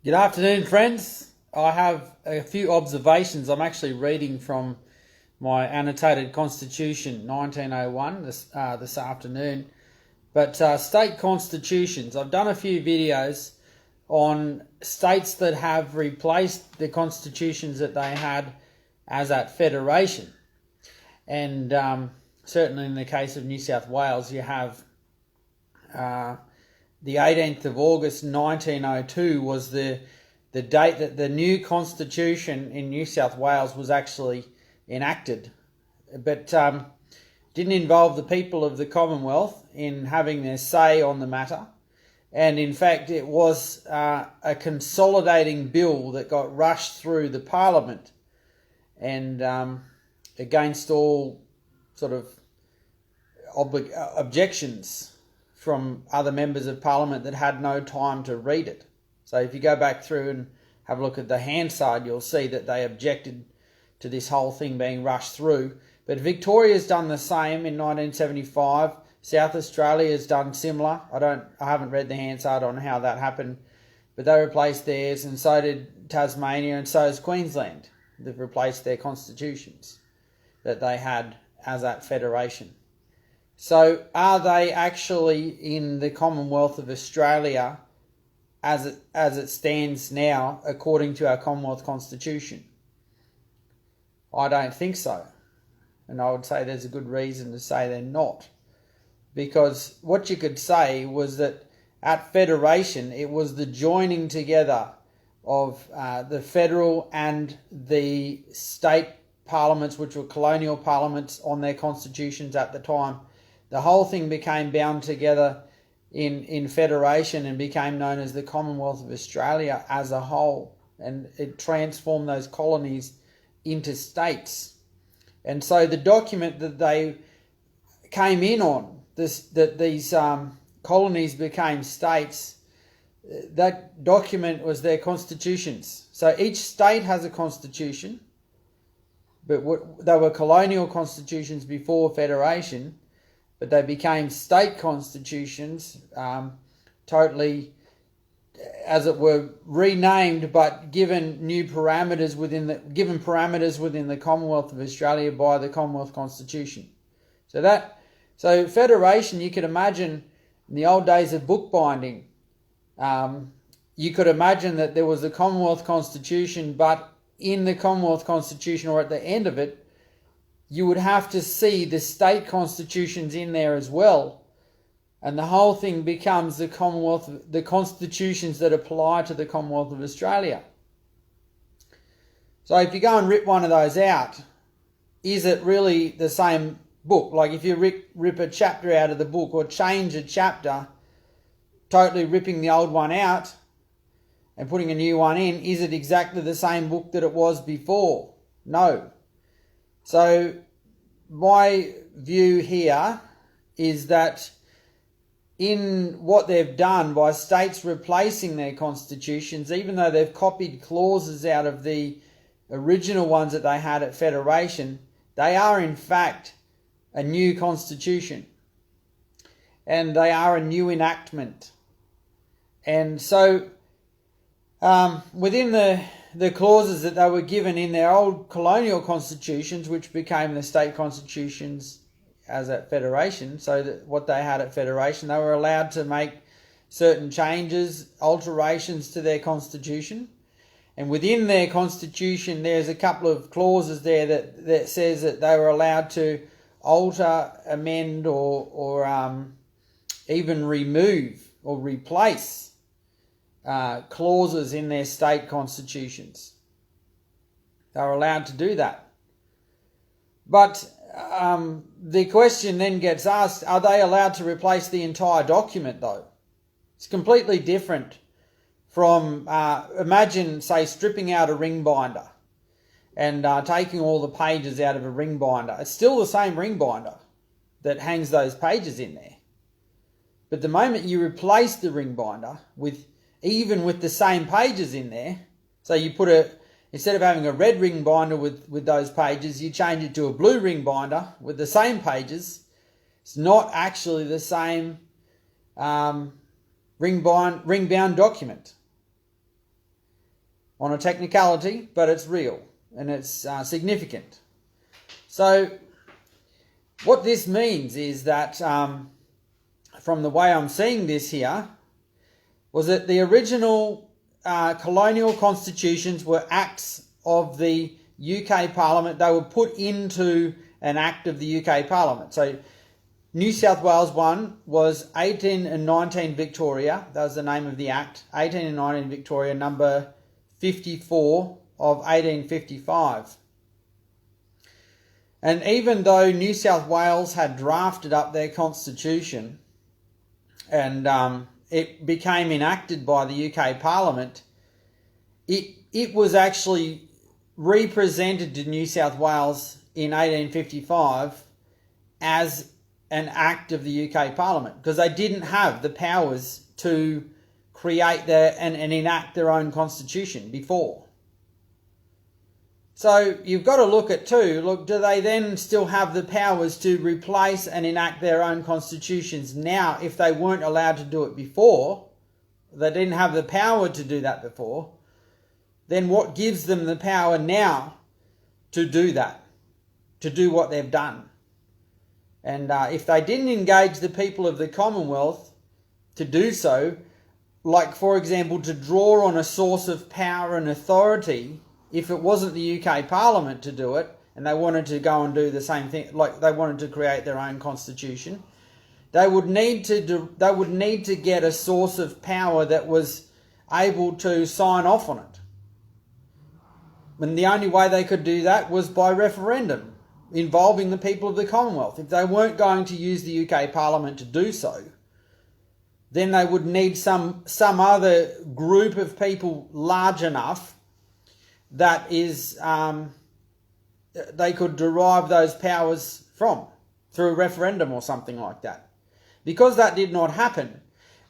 Good afternoon, friends. I have a few observations. I'm actually reading from my annotated Constitution 1901 this afternoon. But state constitutions, I've done a few videos on states that have replaced the constitutions that they had as at federation. And certainly in the case of New South Wales, you have the 18th of August 1902 was the date that the new constitution in New South Wales was actually enacted. But didn't involve the people of the Commonwealth in having their say on the matter. And in fact, it was a consolidating bill that got rushed through the Parliament and against all sort of objections from other members of Parliament that had no time to read it. So if you go back through and have a look at the Hansard, you'll see that they objected to this whole thing being rushed through. But Victoria's done the same in 1975. South Australia has done similar. I haven't read the Hansard on how that happened, but they replaced theirs, and so did Tasmania, and so has Queensland. They've replaced their constitutions that they had as at federation. So are they actually in the Commonwealth of Australia as it stands now according to our Commonwealth Constitution? I don't think so. And I would say there's a good reason to say they're not. Because what you could say was that at federation it was the joining together of the federal and the state parliaments, which were colonial parliaments, on their constitutions at the time. The whole thing became bound together in federation and became known as the Commonwealth of Australia as a whole. And it transformed those colonies into states. And so the document that they came in on, that these colonies became states, that document was their constitutions. So each state has a constitution, but they were colonial constitutions before federation. But they became state constitutions, totally, as it were, renamed, but given parameters within the Commonwealth of Australia by the Commonwealth Constitution. So federation, you could imagine in the old days of bookbinding, you could imagine that there was the Commonwealth Constitution, but in the Commonwealth Constitution, or at the end of it, you would have to see the state constitutions in there as well. And the whole thing becomes the constitutions that apply to the Commonwealth of Australia. So if you go and rip one of those out, is it really the same book? Like if you rip a chapter out of the book or change a chapter, totally ripping the old one out and putting a new one in, is it exactly the same book that it was before? No. So my view here is that in what they've done by states replacing their constitutions, even though they've copied clauses out of the original ones that they had at federation, they are in fact a new constitution and they are a new enactment. And so within the clauses that they were given in their old colonial constitutions, which became the state constitutions as at federation, so that what they had at federation, they were allowed to make certain changes, alterations to their constitution. And within their constitution, there's a couple of clauses there that says that they were allowed to alter, amend, or even remove or replace clauses in their state constitutions. They were allowed to do that. But the question then gets asked, are they allowed to replace the entire document though? It's completely different from, imagine, say, stripping out a ring binder and taking all the pages out of a ring binder. It's still the same ring binder that hangs those pages in there. But the moment you replace the ring binder with the same pages in there, so you instead of having a ring binder with those pages, you change it to a blue ring binder with the same pages. It's not actually the same ring-bound document. on a technicality, but it's real and it's significant. So what this means is that, from the way I'm seeing this here, was that the original colonial constitutions were acts of the UK Parliament. They were put into an act of the UK Parliament. So New South Wales 1 was 18 and 19 Victoria. That was the name of the act. 18 and 19 Victoria, number 54 of 1855. And even though New South Wales had drafted up their constitution and it became enacted by the UK Parliament, it was actually represented to New South Wales in 1855 as an act of the UK Parliament, because they didn't have the powers to create and enact their own constitution before. So you've got to look at do they then still have the powers to replace and enact their own constitutions now if they weren't allowed to do it before? They didn't have the power to do that before. Then what gives them the power now to do that, to do what they've done? And if they didn't engage the people of the Commonwealth to do so, like, for example, to draw on a source of power and authority, if it wasn't the UK Parliament to do it, and they wanted to go and do the same thing, like they wanted to create their own constitution, they would need to get a source of power that was able to sign off on it. And the only way they could do that was by referendum, involving the people of the Commonwealth. If they weren't going to use the UK Parliament to do so, then they would need some other group of people large enough that is they could derive those powers from, through a referendum or something like that. Because that did not happen,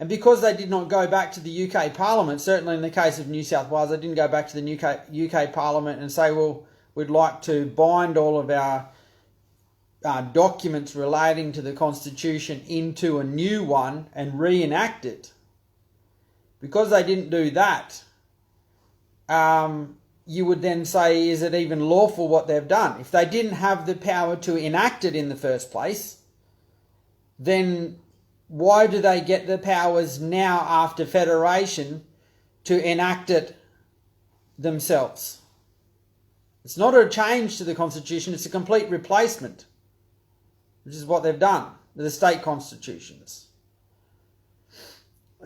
and because they did not go back to the UK Parliament, certainly in the case of New South Wales, they didn't go back to the UK Parliament and say, well, we'd like to bind all of our documents relating to the Constitution into a new one and reenact it. Because they didn't do that, you would then say, is it even lawful what they've done? If they didn't have the power to enact it in the first place, then why do they get the powers now after Federation to enact it themselves? It's not a change to the Constitution, it's a complete replacement, which is what they've done with the state constitutions.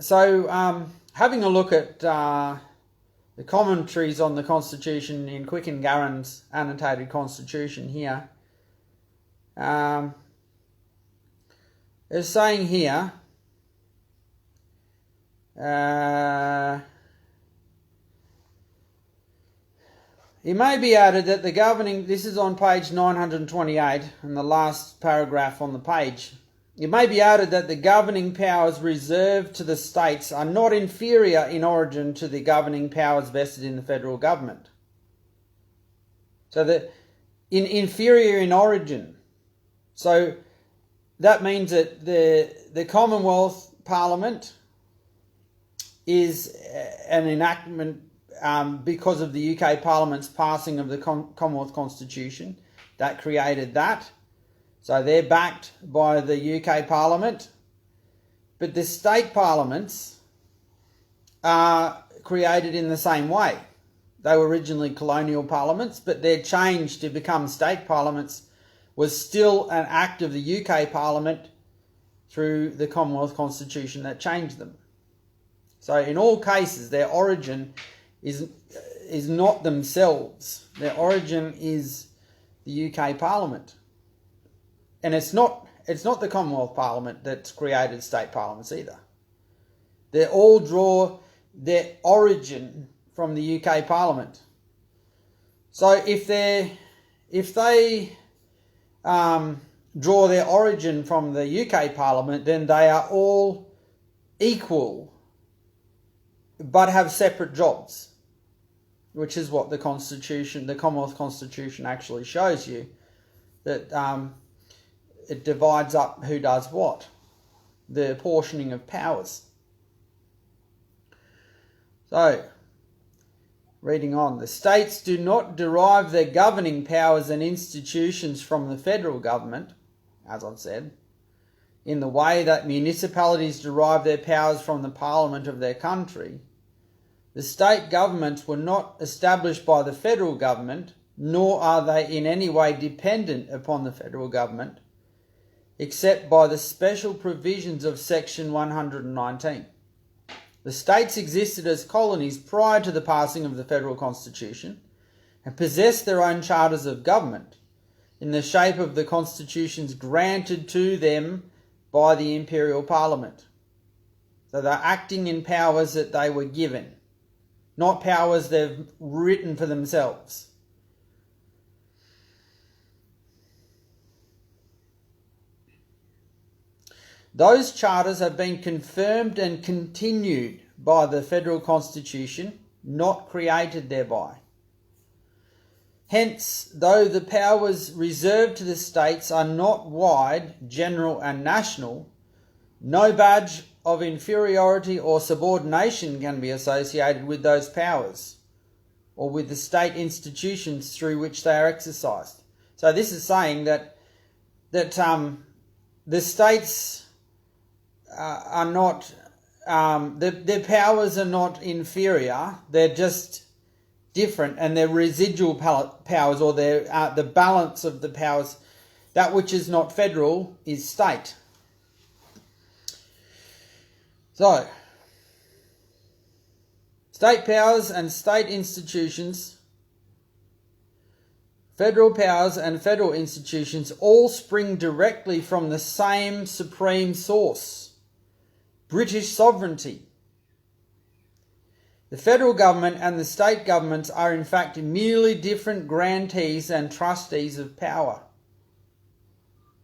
So, having a look at the commentaries on the Constitution in Quick and Garron's annotated Constitution here, it's saying here, it may be added that the governing, this is on page 928 and the last paragraph on the page, it may be added that the governing powers reserved to the states are not inferior in origin to the governing powers vested in the federal government. So that inferior in origin. So that means that the Commonwealth Parliament is an enactment because of the UK Parliament's passing of the Commonwealth Constitution. That created that. So they're backed by the UK Parliament. But the state parliaments are created in the same way. They were originally colonial parliaments, but their change to become state parliaments was still an act of the UK Parliament through the Commonwealth Constitution that changed them. So in all cases, their origin is not themselves. Their origin is the UK Parliament. And it's not the Commonwealth Parliament that's created state parliaments either. They all draw their origin from the UK Parliament. So if they draw their origin from the UK Parliament, then they are all equal but have separate jobs, which is what the Constitution, the Commonwealth Constitution actually shows you, that it divides up who does what, the apportioning of powers. So, reading on, the states do not derive their governing powers and institutions from the federal government, as I've said, in the way that municipalities derive their powers from the parliament of their country. The state governments were not established by the federal government, nor are they in any way dependent upon the federal government, except by the special provisions of Section 119. The states existed as colonies prior to the passing of the Federal Constitution and possessed their own charters of government in the shape of the constitutions granted to them by the Imperial Parliament. So they're acting in powers that they were given, not powers they've written for themselves. Those charters have been confirmed and continued by the Federal Constitution, not created thereby. Hence, though the powers reserved to the states are not wide, general and national, no badge of inferiority or subordination can be associated with those powers or with the state institutions through which they are exercised. So this is saying that the states are not, their powers are not inferior, they're just different, and their residual powers, or their the balance of the powers, that which is not federal is state. So, state powers and state institutions, federal powers and federal institutions all spring directly from the same supreme source, British sovereignty. The federal government and the state governments are in fact merely different grantees and trustees of power,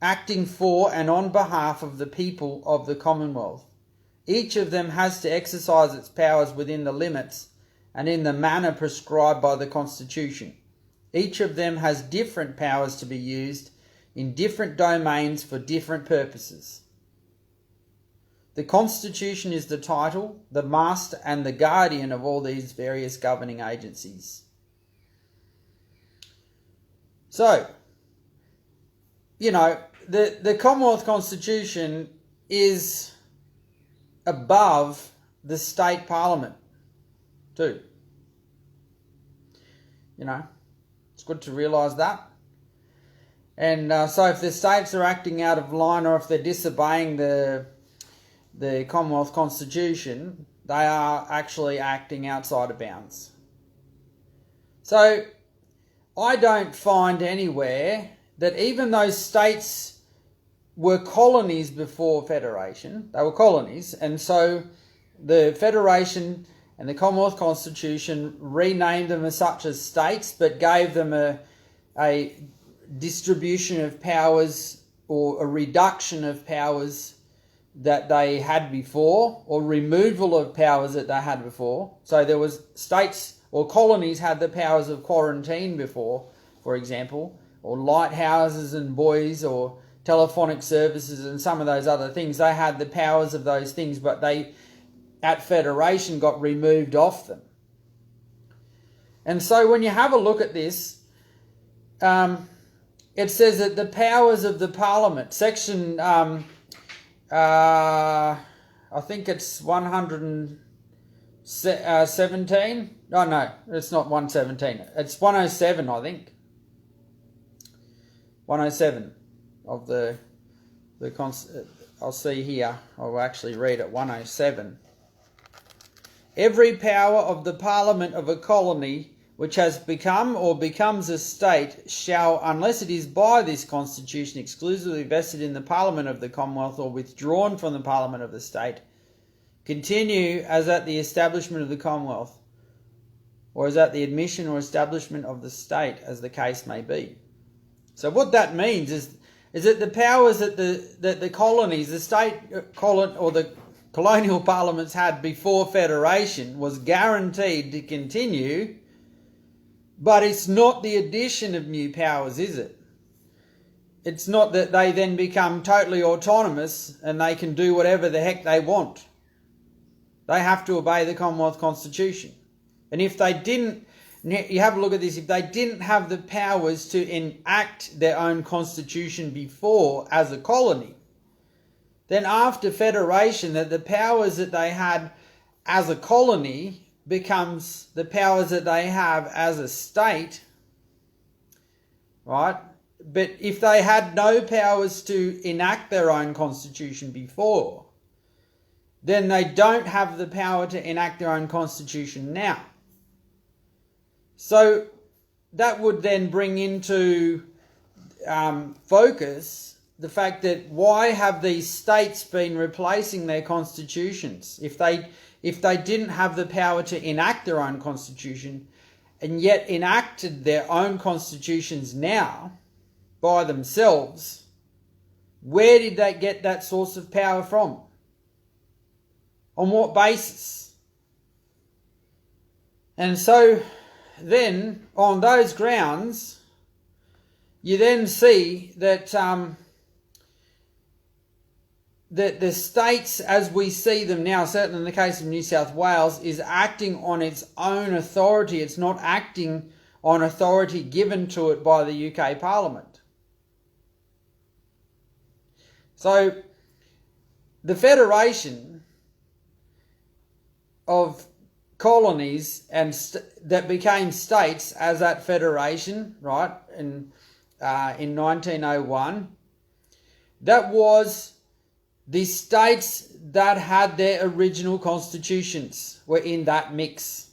acting for and on behalf of the people of the Commonwealth. Each of them has to exercise its powers within the limits and in the manner prescribed by the Constitution. Each of them has different powers to be used in different domains for different purposes. The Constitution is the title, the master and the guardian of all these various governing agencies. So, the Commonwealth Constitution is above the state parliament too. It's good to realise that. And so if the states are acting out of line, or if they're disobeying the Commonwealth Constitution, they are actually acting outside of bounds. So I don't find anywhere that even those states were colonies before Federation, they were colonies, and so the Federation and the Commonwealth Constitution renamed them as such as states, but gave them a distribution of powers, or a reduction of powers that they had before, or removal of powers that they had before. So there was states or colonies had the powers of quarantine before, for example, or lighthouses and buoys, or telephonic services and some of those other things. They had the powers of those things, but they, at Federation, got removed off them. And so when you have a look at this, it says that the powers of the Parliament, section, I think it's 117. Oh no, it's not 117. It's 107, I think. 107 of the I'll see here. I'll actually read it. 107. Every power of the Parliament of a colony which has become or becomes a state shall, unless it is by this Constitution exclusively vested in the Parliament of the Commonwealth or withdrawn from the Parliament of the state, continue as at the establishment of the Commonwealth, or as at the admission or establishment of the state, as the case may be. So what that means is that the powers that the colonies, the state or the colonial parliaments had before Federation was guaranteed to continue, but it's not the addition of new powers, is it? It's not that they then become totally autonomous and they can do whatever the heck they want. They have to obey the Commonwealth Constitution. And if they didn't, you have a look at this, if they didn't have the powers to enact their own constitution before as a colony, then after federation, that the powers that they had as a colony becomes the powers that they have as a state, right? But if they had no powers to enact their own constitution before, then they don't have the power to enact their own constitution now. So that would then bring into focus the fact that why have these states been replacing their constitutions if they didn't have the power to enact their own constitution and yet enacted their own constitutions now by themselves? Where did they get that source of power from? On what basis? And so then, on those grounds, you then see that that the states, as we see them now, certainly in the case of New South Wales, is acting on its own authority. It's not acting on authority given to it by the UK Parliament. So, the federation of colonies and that became states as that federation, right, in 1901, that was the states that had their original constitutions were in that mix.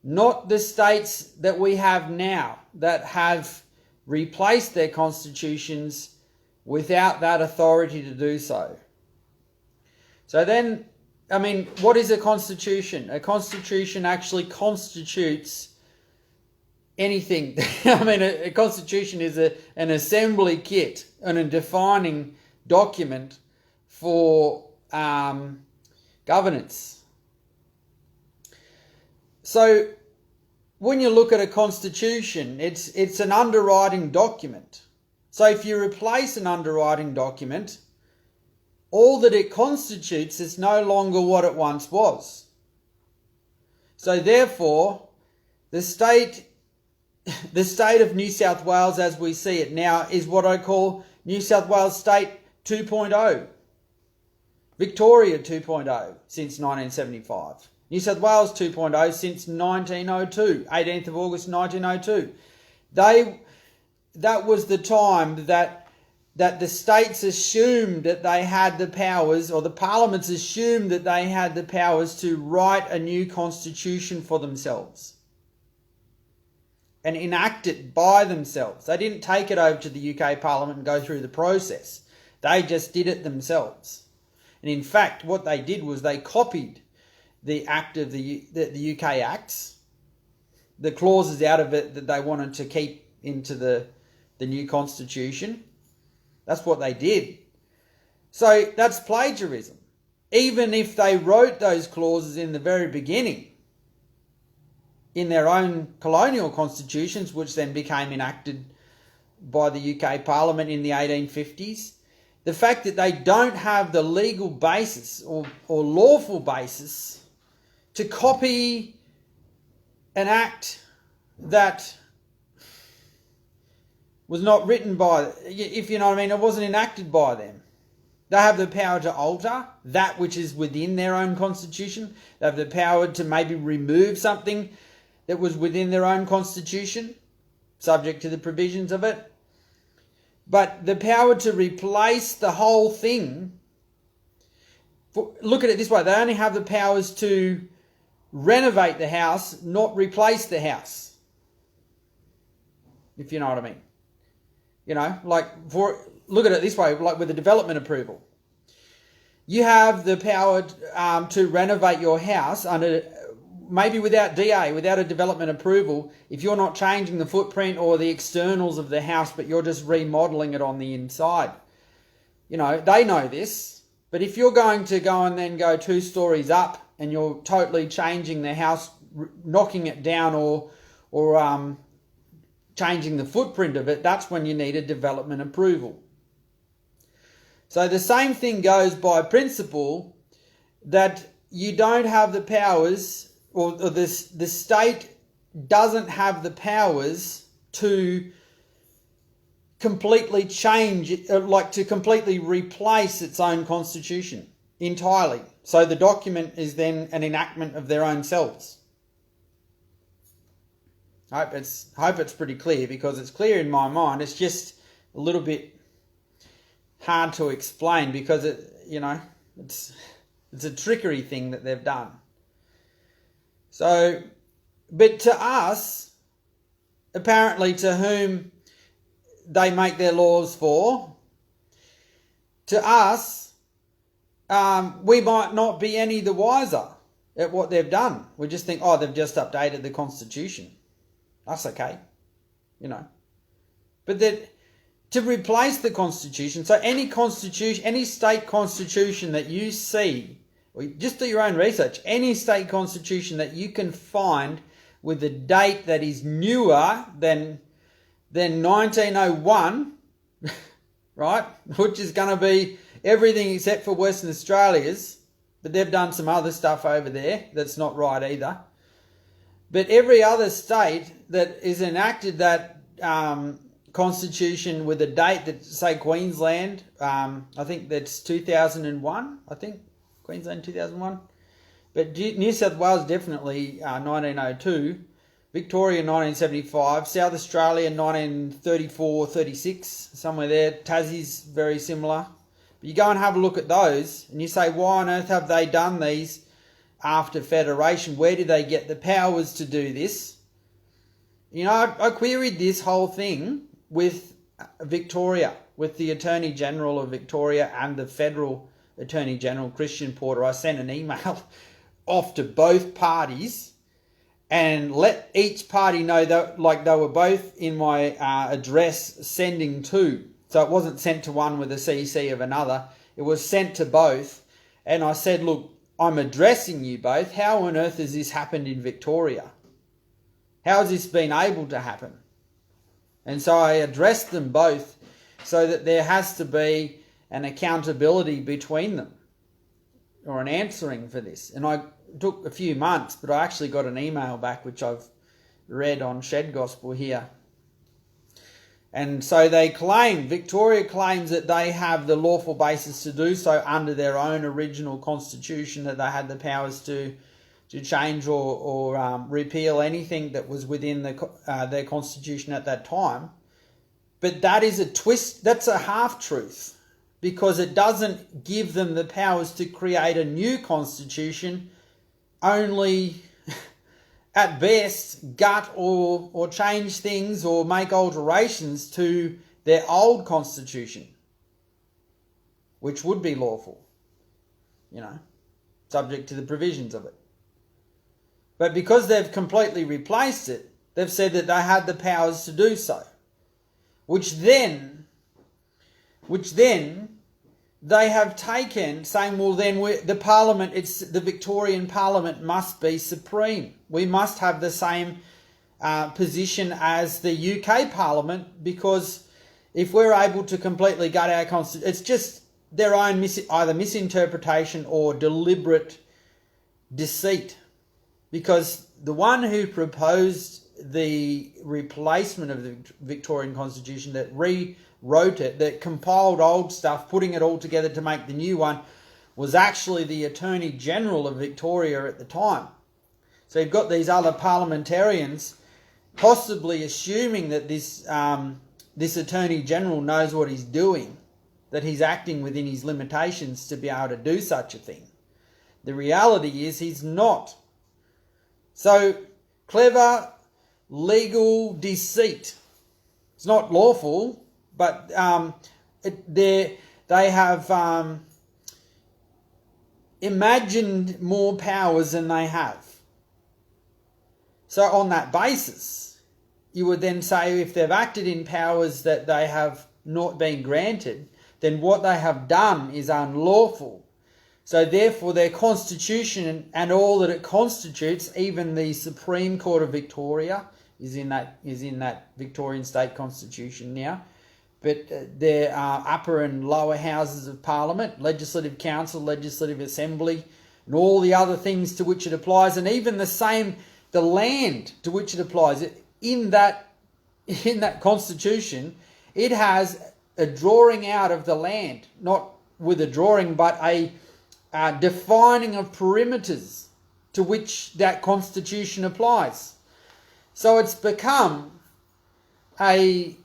Not the states that we have now that have replaced their constitutions without that authority to do so. So then, I mean, what is a constitution? A constitution actually constitutes anything. I mean, a constitution is an assembly kit and a defining document for governance. So when you look at a constitution, it's an underwriting document. So if you replace an underwriting document, all that it constitutes is no longer what it once was. So therefore, the state of New South Wales as we see it now is what I call New South Wales State 2.0. Victoria 2.0 since 1975. New South Wales 2.0 since 1902, 18th of August 1902. That was the time that the states assumed that they had the powers, or the parliaments assumed that they had the powers to write a new constitution for themselves and enact it by themselves. They didn't take it over to the UK Parliament and go through the process. They just did it themselves. And in fact, what they did was they copied the act of the UK Acts, the clauses out of it that they wanted to keep into the new constitution. That's what they did. So that's plagiarism. Even if they wrote those clauses in the very beginning in their own colonial constitutions, which then became enacted by the UK Parliament in the 1850s, the fact that they don't have the legal basis or lawful basis to copy an act that was not written by, if you know what I mean, it wasn't enacted by them. They have the power to alter that which is within their own constitution. They have the power to maybe remove something that was within their own constitution, subject to the provisions of it. But the power to replace the whole thing, look at it this way, they only have the powers to renovate the house, not replace the house. If you know what I mean. You know, look at it this way, like with a development approval. You have the power to renovate your house under, maybe without DA, without a development approval, if you're not changing the footprint or the externals of the house, but you're just remodeling it on the inside. You know, they know this, but if you're going to go and then go 2 stories up and you're totally changing the house, knocking it down or changing the footprint of it, that's when you need a development approval. So the same thing goes by principle, that you don't have the powers or the state doesn't have the powers to completely change it, to completely replace its own constitution entirely. So the document is then an enactment of their own selves. I hope it's pretty clear, because it's clear in my mind. It's just a little bit hard to explain, because it's a trickery thing that they've done. So, but to us, apparently to whom they make their laws for, to us, we might not be any the wiser at what they've done. We just think, oh, they've just updated the Constitution. That's okay, But that to replace the Constitution, so any constitution, any state constitution that you see, or just do your own research, any state constitution that you can find with a date that is newer than 1901, right, which is going to be everything except for Western Australia's, but they've done some other stuff over there that's not right either. But every other state that is enacted that constitution with a date that, say, Queensland, I think that's 2001, Queensland 2001. But New South Wales definitely 1902, Victoria 1975, South Australia 1934-36, somewhere there. Tassie's very similar. But you go and have a look at those and you say, why on earth have they done these after Federation? Where did they get the powers to do this? I queried this whole thing with Victoria, with the Attorney General of Victoria and the Federal Attorney General, Christian Porter. I sent an email off to both parties and let each party know that, they were both in my address sending to. So it wasn't sent to one with a CC of another. It was sent to both. And I said, look, I'm addressing you both. How on earth has this happened in Victoria? How has this been able to happen? And so I addressed them both so that there has to be an accountability between them, or an answering for this. And I took a few months, but I actually got an email back, which I've read on Shed Gospel here. And so Victoria claims that they have the lawful basis to do so under their own original constitution, that they had the powers to change or repeal anything that was within their constitution at that time. But that is a twist, that's a half-truth, because it doesn't give them the powers to create a new constitution, only at best gut or change things or make alterations to their old constitution, which would be lawful, subject to the provisions of it. But because they've completely replaced it, they've said that they had the powers to do so, which then they have taken, saying, well, then the Parliament, the Victorian Parliament must be supreme. We must have the same position as the UK Parliament, because if we're able to completely gut our constitution, it's just their own either misinterpretation or deliberate deceit. Because the one who proposed the replacement of the Victorian Constitution, that rewrote it, that compiled old stuff, putting it all together to make the new one, was actually the Attorney General of Victoria at the time. So you've got these other parliamentarians possibly assuming that this Attorney General knows what he's doing, that he's acting within his limitations to be able to do such a thing. The reality is he's not. So, clever legal deceit. It's not lawful, but they have imagined more powers than they have. So on that basis, you would then say, if they've acted in powers that they have not been granted, then what they have done is unlawful. So therefore their constitution and all that it constitutes, even the Supreme Court of Victoria is in that Victorian state constitution now. But there are upper and lower houses of Parliament, Legislative Council, Legislative Assembly, and all the other things to which it applies, and even the land to which it applies. In that constitution, it has a drawing out of the land, not with a drawing, but a defining of perimeters to which that constitution applies. So it's become a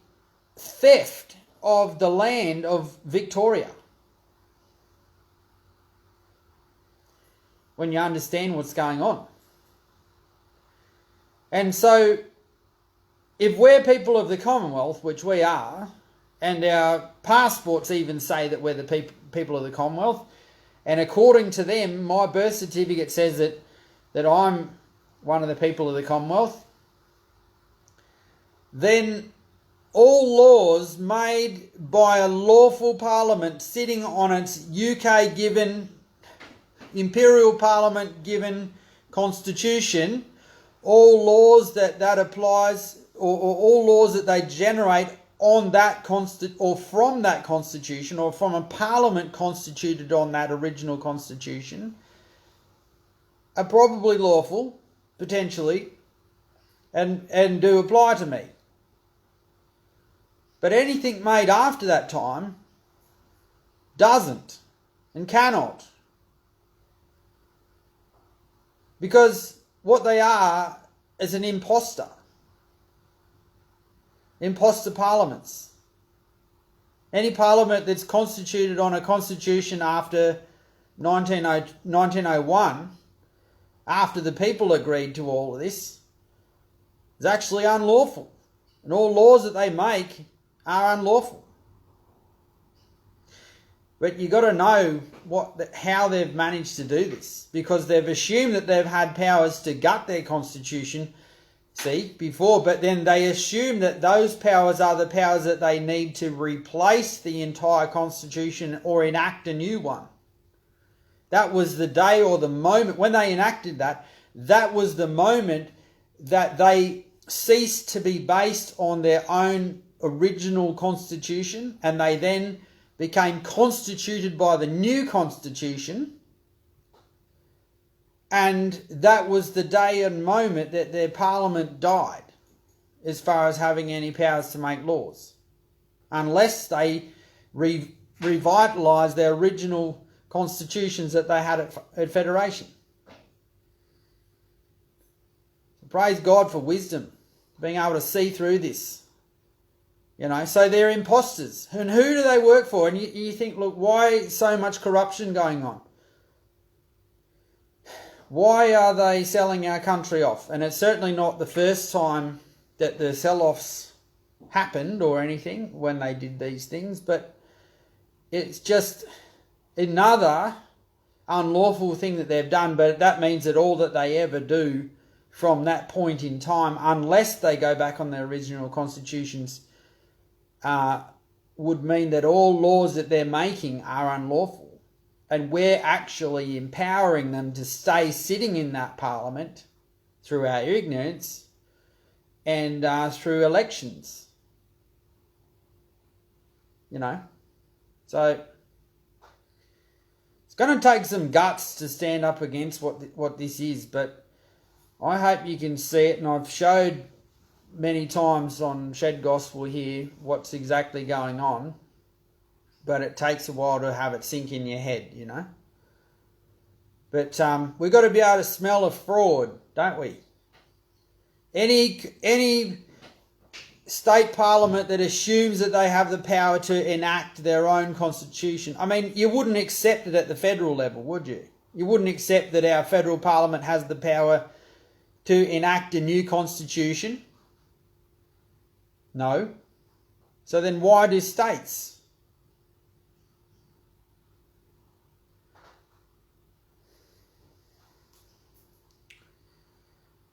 theft of the land of Victoria. When you understand what's going on. And so, if we're people of the Commonwealth, which we are, and our passports even say that we're the people of the Commonwealth, and according to them, my birth certificate says that I'm one of the people of the Commonwealth, then all laws made by a lawful parliament sitting on its UK-given, Imperial Parliament given constitution, all laws that applies, or all laws that they generate on that or from that constitution, or from a parliament constituted on that original constitution, are probably lawful, potentially, and do apply to me. But anything made after that time doesn't and cannot. Because what they are is an imposter. Imposter parliaments. Any parliament that's constituted on a constitution after 1901, after the people agreed to all of this, is actually unlawful. And all laws that they make are unlawful. But you've got to know how they've managed to do this, because they've assumed that they've had powers to gut their constitution, before, but then they assume that those powers are the powers that they need to replace the entire constitution or enact a new one. That was the day or the moment when they enacted that was the moment that they ceased to be based on their own original constitution, and they then became constituted by the new constitution, and that was the day and moment that their parliament died as far as having any powers to make laws, unless they revitalised their original constitutions that they had at Federation. So praise God for wisdom, being able to see through this. So they're imposters. And who do they work for? And you think, look, why so much corruption going on? Why are they selling our country off? And it's certainly not the first time that the sell-offs happened or anything when they did these things, but it's just another unlawful thing that they've done. But that means that all that they ever do from that point in time, unless they go back on their original constitutions, would mean that all laws that they're making are unlawful. And we're actually empowering them to stay sitting in that parliament through our ignorance and through elections. So it's going to take some guts to stand up against what this is, but I hope you can see it, and I've showed many times on Shed Gospel here what's exactly going on. But it takes a while to have it sink in your head, But we've got to be able to smell a fraud, don't we? Any state parliament that assumes that they have the power to enact their own constitution. I mean, you wouldn't accept it at the federal level, would you? You wouldn't accept that our federal parliament has the power to enact a new constitution? No. So then why do states?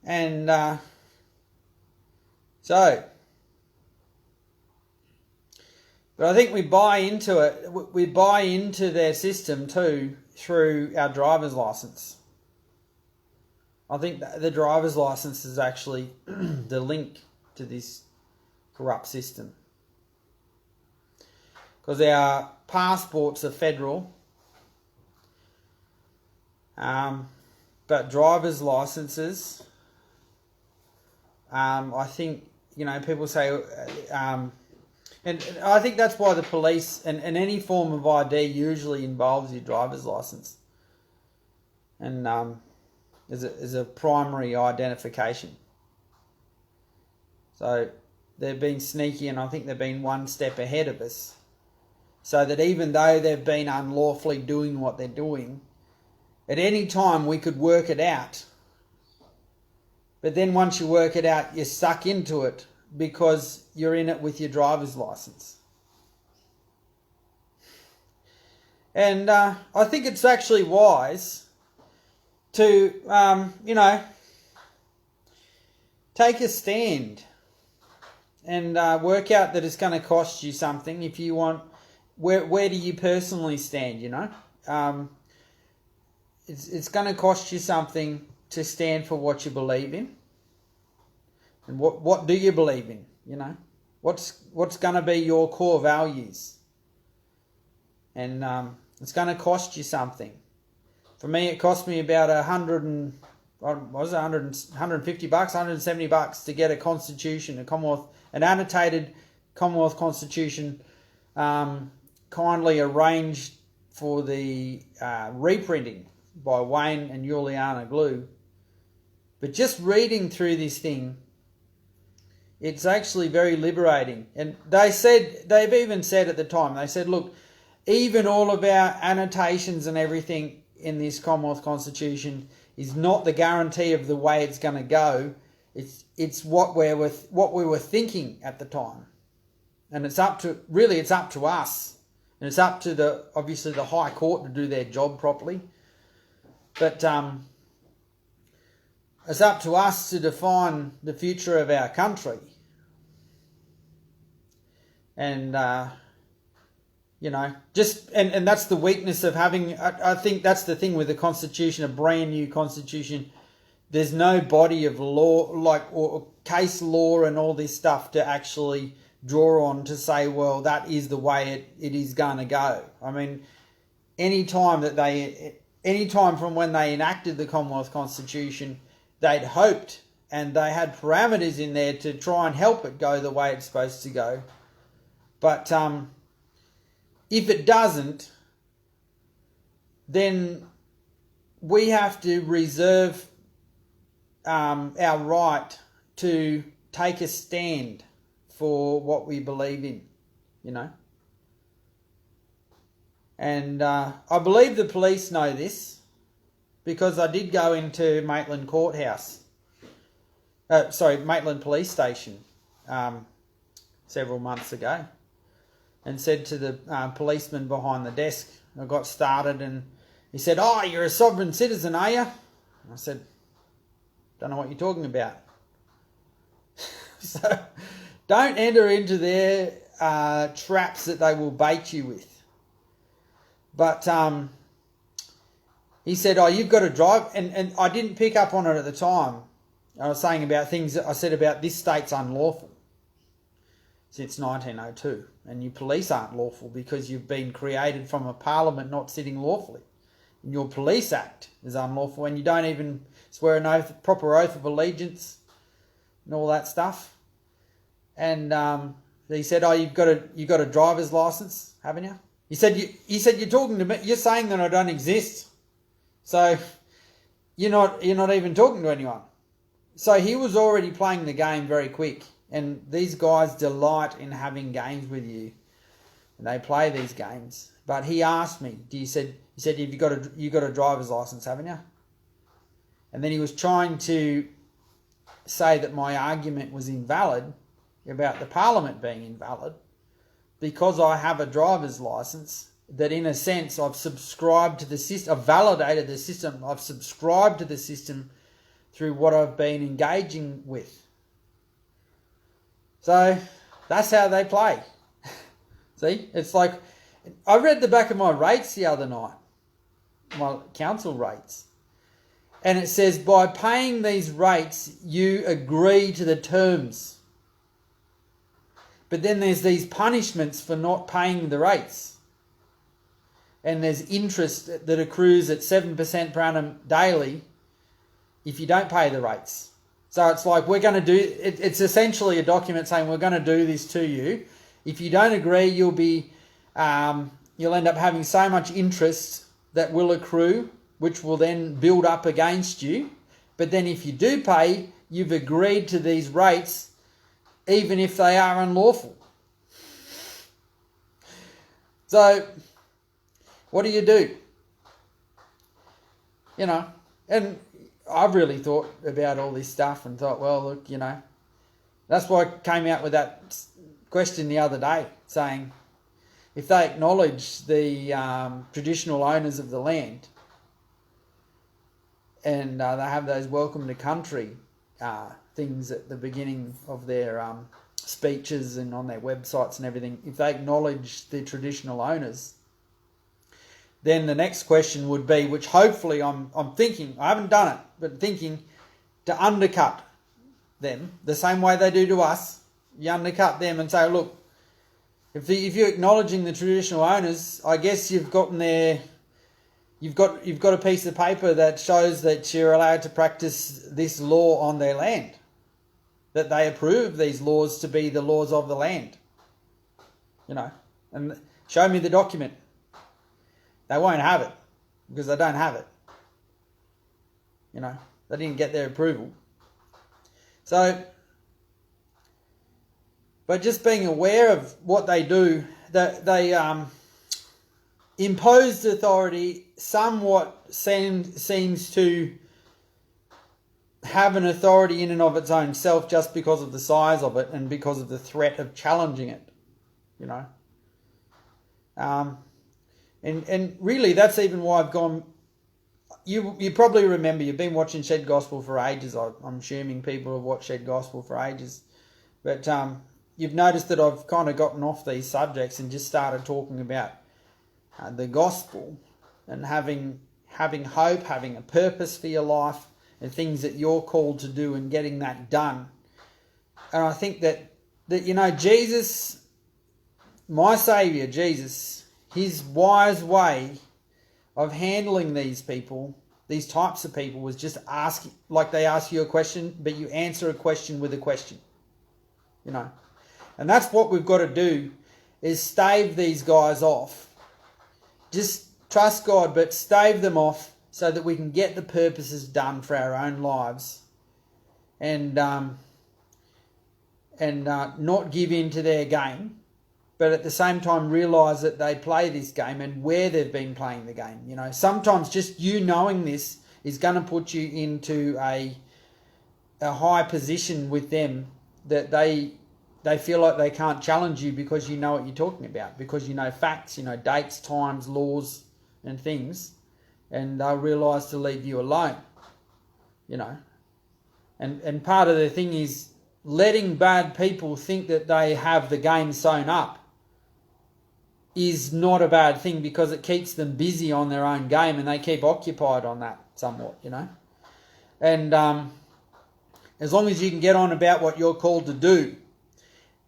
And but I think we buy into it. We buy into their system too through our driver's license. I think the driver's license is actually the link to this corrupt system. Because our passports are federal. But driver's licenses, I think, people say, and I think that's why the police and any form of ID usually involves your driver's license, and as a primary identification. So they've been sneaky, and I think they've been one step ahead of us, so that even though they've been unlawfully doing what they're doing, at any time we could work it out. But then once you work it out, you're stuck into it because you're in it with your driver's license. And I think it's actually wise to, take a stand and work out that it's going to cost you something. If you want, where do you personally stand, It's going to cost you something to stand for what you believe in. And what do you believe in, What's going to be your core values? And it's going to cost you something. For me, it cost me about $150, $170 to get a constitution, an annotated Commonwealth Constitution, kindly arranged for the reprinting by Wayne and Juliana Glue. But just reading through this thing, it's actually very liberating. And they've even said at the time, they said, look, even all of our annotations and everything in this Commonwealth Constitution is not the guarantee of the way it's going to go. It's what we were thinking at the time. And it's up to us. And it's up to obviously the High Court to do their job properly. But it's up to us to define the future of our country. And, and that's the weakness of having, I think that's the thing with the Constitution, a brand new Constitution. There's no body of law, or case law and all this stuff to actually draw on to say, well, that is the way it is going to go. I mean, any time from when they enacted the Commonwealth Constitution, they'd hoped and they had parameters in there to try and help it go the way it's supposed to go. But if it doesn't, then we have to reserve our right to take a stand for what we believe in, And I believe the police know this, because I did go into Maitland Maitland Police Station several months ago, and said to the policeman behind the desk, I got started, and he said, "Oh, you're a sovereign citizen, are you?" And I said, "Don't know what you're talking about." So don't enter into their traps that they will bait you with. But he said, "Oh, you've got to drive," and I didn't pick up on it at the time. I was saying about things that I said about this state's unlawful since 1902, and your police aren't lawful because you've been created from a parliament not sitting lawfully. And your police act is unlawful, and you don't even swear an proper oath of allegiance and all that stuff. And he said, "Oh, you've got a driver's license, haven't you?" He said, "You're talking to me. You're saying that I don't exist. So you're not even talking to anyone." So he was already playing the game very quick. And these guys delight in having games with you. And they play these games. But he asked me, he said, you got a driver's license, haven't you? And then he was trying to say that my argument was invalid about the parliament being invalid, because I have a driver's license, that in a sense I've subscribed to the system, I've validated the system, I've subscribed to the system through what I've been engaging with. So that's how they play. See, it's like, I read the back of my rates the other night, my council rates, and it says, by paying these rates, you agree to the terms. But then there's these punishments for not paying the rates. and there's interest that accrues at 7% per annum daily if you don't pay the rates. So it's like we're going to do, it's essentially a document saying we're going to do this to you. If you don't agree, you'll end up having so much interest that will accrue, which will then build up against you. But then if you do pay, you've agreed to these rates, even if they are unlawful. So, what do you do? You know, and I've really thought about all this stuff and thought, well, look, you know, that's why I came out with that question the other day, saying if they acknowledge the traditional owners of the land and they have those welcome to country things at the beginning of their speeches and on their websites and everything, if they acknowledge the traditional owners, then the next question would be, which hopefully I'm thinking, I haven't done it, but thinking to undercut them the same way they do to us. You undercut them and say, look, if you're acknowledging the traditional owners, I guess you've gotten there. You've got a piece of paper that shows that you're allowed to practice this law on their land, that they approve these laws to be the laws of the land. You know, and show me the document. They won't have it because they don't have it. You know, they didn't get their approval. So, but just being aware of what they do, that they imposed authority somewhat seems to have an authority in and of its own self just because of the size of it and because of the threat of challenging it, you know. And really that's even why I've gone, you probably remember, you've been watching Shed Gospel for ages. I'm assuming people have watched Shed Gospel for ages. But you've noticed that I've kind of gotten off these subjects and just started talking about the gospel and having hope, having a purpose for your life and things that you're called to do and getting that done. And I think that you know, Jesus, my Saviour, Jesus, his wise way of handling these people, these types of people, was just ask, like they ask you a question, but you answer a question with a question, you know. And that's what we've got to do, is stave these guys off. Just trust God, but stave them off so that we can get the purposes done for our own lives, and not give in to their game, but at the same time realise that they play this game and where they've been playing the game. You know, sometimes just you knowing this is going to put you into a high position with them, that they feel like they can't challenge you because you know what you're talking about, because you know facts, you know dates, times, laws and things, and they'll realise to leave you alone, you know. And part of the thing is letting bad people think that they have the game sewn up is not a bad thing, because it keeps them busy on their own game and they keep occupied on that somewhat, you know. And as long as you can get on about what you're called to do.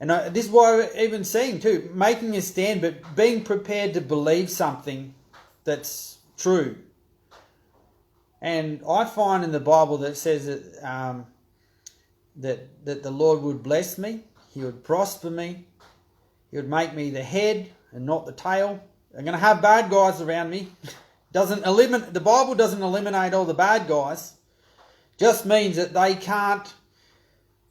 And this is why I'm even saying too, making a stand, but being prepared to believe something that's true. And I find in the Bible that says that that the Lord would bless me, He would prosper me, He would make me the head and not the tail. I'm going to have bad guys around me. The Bible doesn't eliminate all the bad guys. Just means that they can't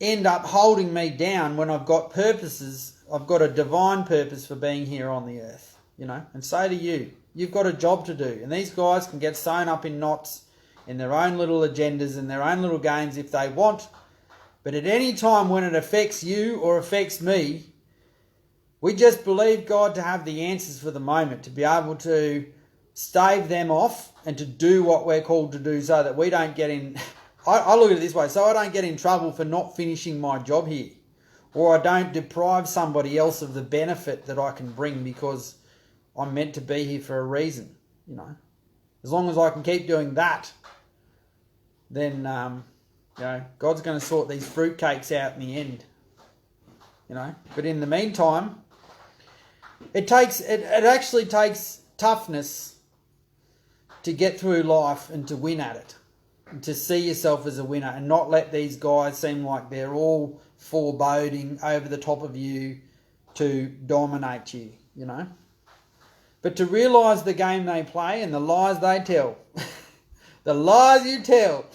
end up holding me down when I've got purposes. I've got a divine purpose for being here on the earth, you know. And so do you. You've got a job to do. And these guys can get sewn up in knots in their own little agendas and their own little games if they want. But at any time when it affects you or affects me, we just believe God to have the answers for the moment, to be able to stave them off and to do what we're called to do, so that we don't get in... I look at it this way, so I don't get in trouble for not finishing my job here, or I don't deprive somebody else of the benefit that I can bring because I'm meant to be here for a reason, you know. As long as I can keep doing that, then, you know, God's going to sort these fruitcakes out in the end, you know. But in the meantime, it actually takes toughness to get through life and to win at it. And to see yourself as a winner and not let these guys seem like they're all foreboding over the top of you to dominate you, you know. But to realise the game they play and the lies they tell. The lies you tell.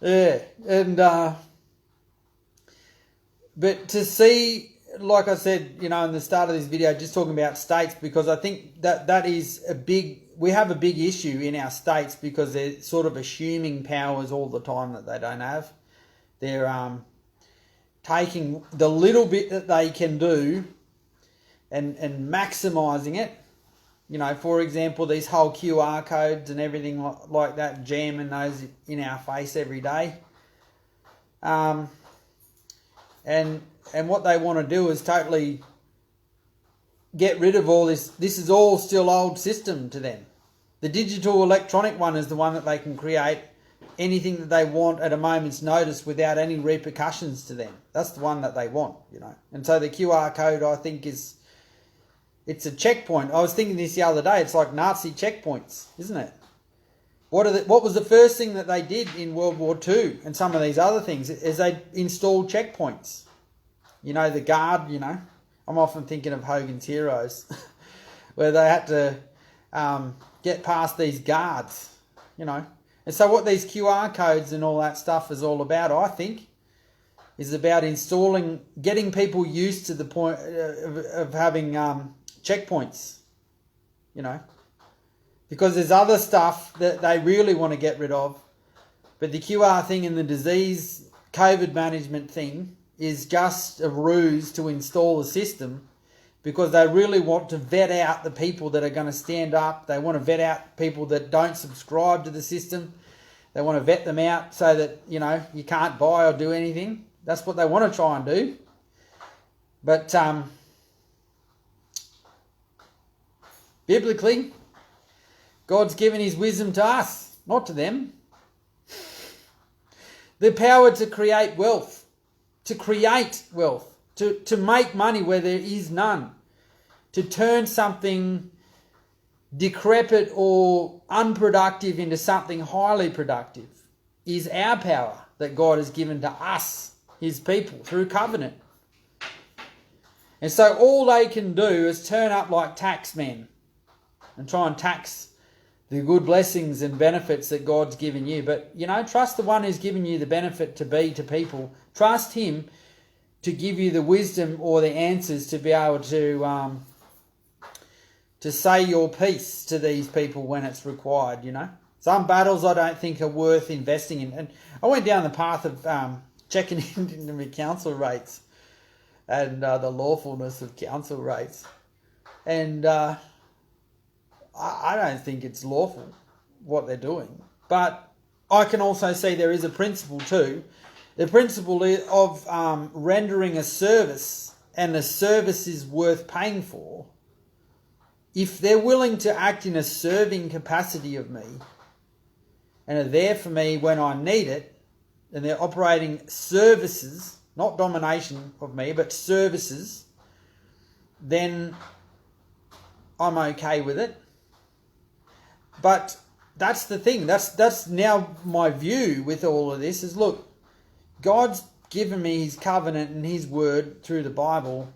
Yeah. And but to see, like I said, you know, in the start of this video, just talking about states, because I think that is we have a big issue in our states because they're sort of assuming powers all the time that they don't have. They're taking the little bit that they can do and maximising it. You know, for example, these whole QR codes and everything like that, jamming those in our face every day. And what they want to do is totally get rid of all this. This is all still old system to them. The digital electronic one is the one that they can create anything that they want at a moment's notice without any repercussions to them. That's the one that they want, you know. And so the QR code, I think, it's a checkpoint. I was thinking this the other day. It's like Nazi checkpoints, isn't it? What was the first thing that they did in World War II and some of these other things is they installed checkpoints. You know, the guard, you know. I'm often thinking of Hogan's Heroes where they had to get past these guards, you know. And so what these QR codes and all that stuff is all about, I think, is about getting people used to the point of having checkpoints, you know. Because there's other stuff that they really want to get rid of. But the QR thing and the disease COVID management thing is just a ruse to install a system because they really want to vet out the people that are going to stand up. They want to vet out people that don't subscribe to the system. They want to vet them out so that, you know, you can't buy or do anything. That's what they want to try and do. But biblically, God's given his wisdom to us, not to them. The power to create wealth. To make money where there is none, to turn something decrepit or unproductive into something highly productive is our power that God has given to us, his people, through covenant. And so all they can do is turn up like tax men and try and tax the good blessings and benefits that God's given you. But, you know, trust the one who's given you the benefit to be to people. Trust him to give you the wisdom or the answers to be able to say your piece to these people when it's required, you know. Some battles I don't think are worth investing in. And I went down the path of checking into my council rates and the lawfulness of council rates. And I don't think it's lawful what they're doing. But I can also see there is a principle too. The principle of rendering a service, and the service is worth paying for, if they're willing to act in a serving capacity of me and are there for me when I need it, and they're operating services, not domination of me, but services, then I'm okay with it. But that's the thing. That's now my view with all of this is, look, God's given me his covenant and his word through the Bible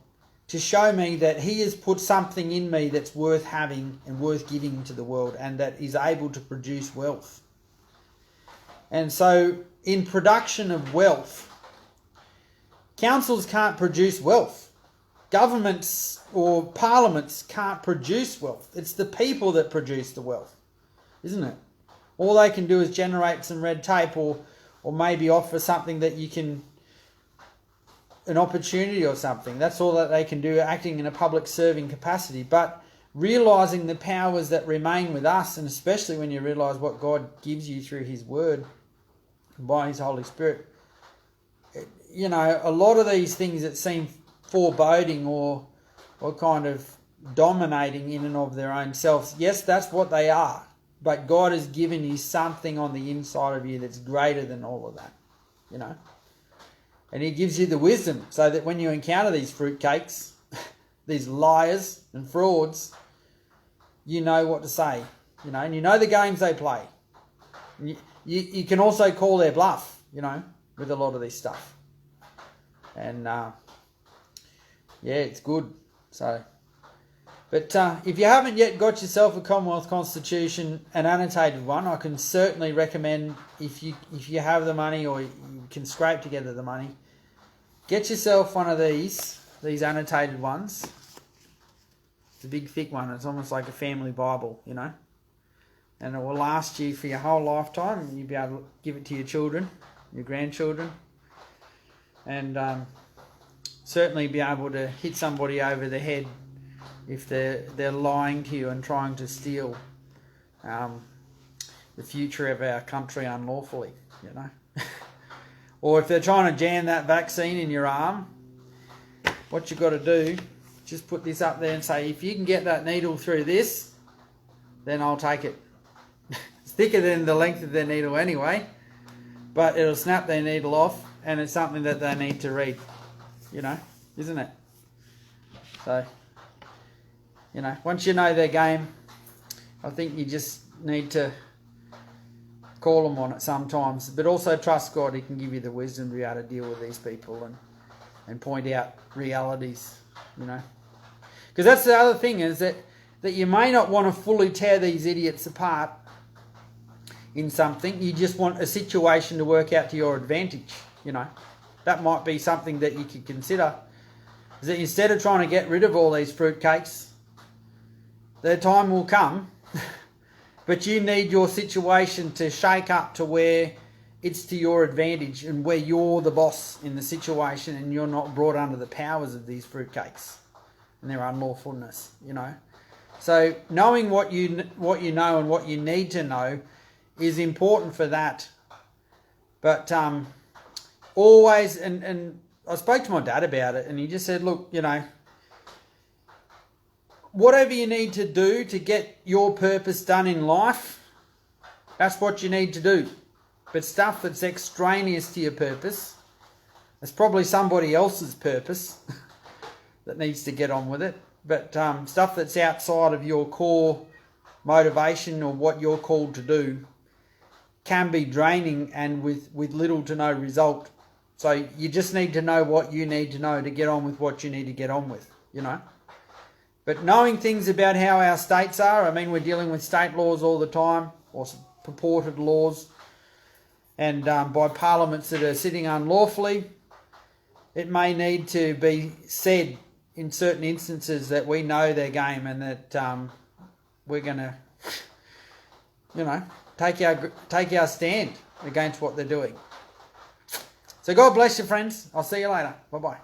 to show me that he has put something in me that's worth having and worth giving to the world and that is able to produce wealth. And so in production of wealth, councils can't produce wealth. Governments or parliaments can't produce wealth. It's the people that produce the wealth, isn't it? All they can do is generate some red tape or maybe offer something that you can, an opportunity or something. That's all that they can do, acting in a public serving capacity. But realising the powers that remain with us, and especially when you realise what God gives you through his word and by his Holy Spirit, you know, a lot of these things that seem foreboding or kind of dominating in and of their own selves, yes, that's what they are. But God has given you something on the inside of you that's greater than all of that, you know. And he gives you the wisdom so that when you encounter these fruitcakes, these liars and frauds, you know what to say, and you know the games they play. You can also call their bluff, with a lot of this stuff. And, it's good. So, but if you haven't yet got yourself a Commonwealth Constitution, an annotated one, I can certainly recommend, if you have the money or you can scrape together the money, get yourself one of these annotated ones. It's a big thick one. It's almost like a family Bible, and it will last you for your whole lifetime. You'll be able to give it to your children, your grandchildren, and certainly be able to hit somebody over the head if they're lying to you and trying to steal the future of our country unlawfully, or if they're trying to jam that vaccine in your arm. What you've got to do, just put this up there and say, if you can get that needle through this, then I'll take it. It's thicker than the length of their needle anyway, but it'll snap their needle off, and it's something that they need to read, isn't it? So, once you know their game, I think you just need to call them on it sometimes, but also trust God. He can give you the wisdom to be able to deal with these people and point out realities, Because that's the other thing, is that you may not want to fully tear these idiots apart in something. You just want a situation to work out to your advantage, That might be something that you could consider. Is that instead of trying to get rid of all these fruitcakes, their time will come, but you need your situation to shake up to where it's to your advantage and where you're the boss in the situation and you're not brought under the powers of these fruitcakes and their unlawfulness, So knowing what you know and what you need to know is important for that. But always, and I spoke to my dad about it, and he just said, look, whatever you need to do to get your purpose done in life, that's what you need to do. But stuff that's extraneous to your purpose, it's probably somebody else's purpose that needs to get on with it. But stuff that's outside of your core motivation or what you're called to do can be draining and with little to no result. So you just need to know what you need to know to get on with what you need to get on with, But knowing things about how our states are, we're dealing with state laws all the time, or purported laws, and by parliaments that are sitting unlawfully, it may need to be said in certain instances that we know their game and that we're going to, take our stand against what they're doing. So God bless you, friends. I'll see you later. Bye-bye.